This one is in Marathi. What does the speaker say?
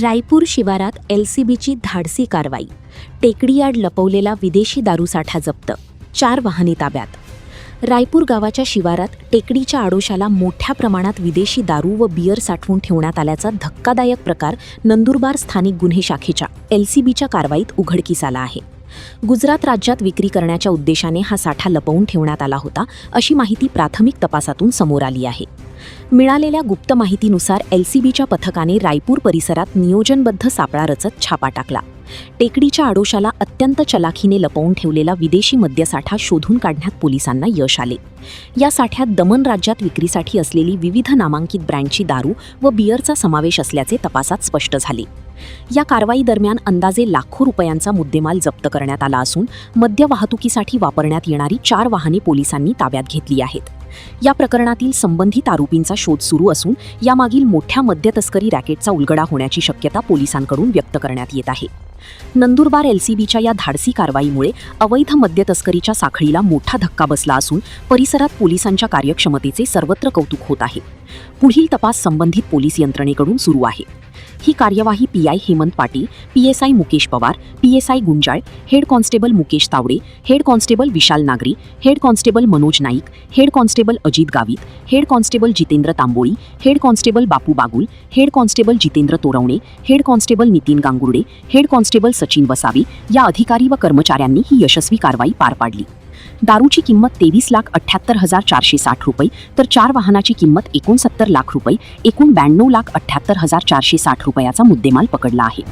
रायपूर शिवारात एलसीबीची धाडसी कारवाई. टेकडीआड लपवलेला विदेशी दारूसाठा जप्त. 4 वाहने ताब्यात. रायपूर गावाच्या शिवारात टेकडीच्या आडोशाला मोठ्या प्रमाणात विदेशी दारू व बियर साठवून ठेवण्यात आल्याचा धक्कादायक प्रकार नंदुरबार स्थानिक गुन्हे शाखेच्या एलसीबीच्या कारवाईत उघडकीस आला आहे. गुजरात राज्यात विक्री करण्याच्या उद्देशाने हा साठा लपवून ठेवण्यात आला होता, अशी माहिती प्राथमिक तपासातून समोर आली आहे. मिळालेल्या गुप्त माहितीनुसार एलसीबीच्या पथकाने रायपूर परिसरात नियोजनबद्ध सापळा रचत छापा टाकला. टेकडीच्या आडोशाला अत्यंत चलाखीने लपवून ठेवलेला विदेशी मद्यसाठा शोधून काढण्यात पोलिसांना यश आले. या साठ्यात दमन राज्यात विक्रीसाठी असलेली विविध नामांकित ब्रँडची दारू व बियरचा समावेश असल्याचे तपासात स्पष्ट झाले. या कारवाई दरम्यान अंदाजे लाखो रुपयांचा मुद्देमाल जप्त करण्यात आला असून मद्य वाहतुकीसाठी वापरण्यात येणारी 4 वाहने पोलिसांनी ताब्यात घेतली आहेत. या प्रकरणातील संबंधित आरोपींचा शोध सुरू असून यामागील मोठ्या मद्य तस्करी रॅकेटचा उलगडा होण्याची शक्यता पोलिसांकडून व्यक्त करण्यात येत आहे. नंदुरबार एलसीबीच्या या धाडसी कारवाईमुळे अवैध मद्य तस्करीच्या साखळीला मोठा धक्का बसला असून परिसरात पोलिसांच्या कार्यक्षमतेचे सर्वत्र कौतुक होत आहे. पुढील तपास संबंधित पोलीस यंत्रणेकडून सुरू आहे. ही कार्यवाही PI Hemant Patil, PSI Mukesh Pawar, PSI Gunjal, head constable Mukesh Tawde, head constable Vishal Nagari, head constable Manoj Naik, head constable Ajit Gavit, head constable Jitendra Tamboli, head constable Bapu Bagul, head constable Jitendra Torvane, head constable Nitin Gangurde, head constable Sachin Vasave या अधिकारी व कर्मचाऱ्यांनी ही यशस्वी कारवाई पार पाडली. दारूची किंमत 23,78,460 रुपये तर 4 वाहनाची किंमत 69 लाख रुपये, एकूण 92,78,460 रुपयाचा मुद्देमाल पकडला आहे.